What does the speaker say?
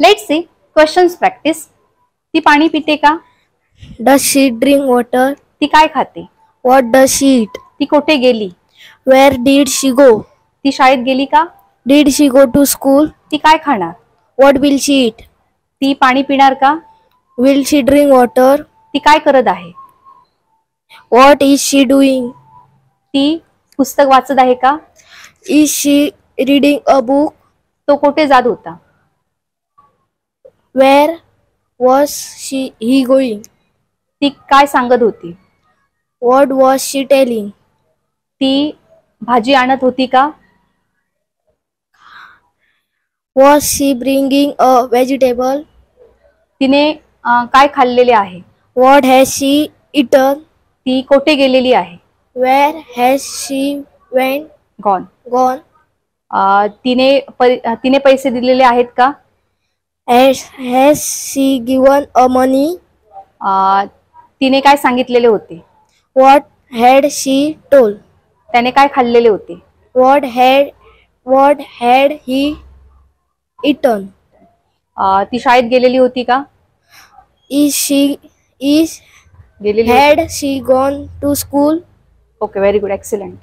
Let's see questions practice. ती पाणी पिते का? Does she drink water? ती काय खाते? What does she eat? ती कुठे गेली? Where did she go? ती शाळेत गेली का? Did she go to school? ती काय खाणार? What will she eat? ती पाणी पिणार का? Will she drink water? ती काय करत आहे? What is she doing? ती पुस्तक वाचत आहे का? Is she reading a book? तो कुठे जात होता? Where was he going? ती काय सांगत होती? What was she telling? ती भाजी आणत होती का? Was she bringing a vegetable? तिने काय खाल्लेले आहे? What has she eaten? ती कुठे गेलेली आहे? Where has she went? Gone. Gone? तिने पैसे दिलेले आहेत का? Has she given a money? तिने काय सांगितलेले होते? What had she told? त्याने काय खाल्लेले होते? What had he eaten? ती शाळेत गेलेली होती का? Is गेलेली had she gone to school? Okay, very good, excellent.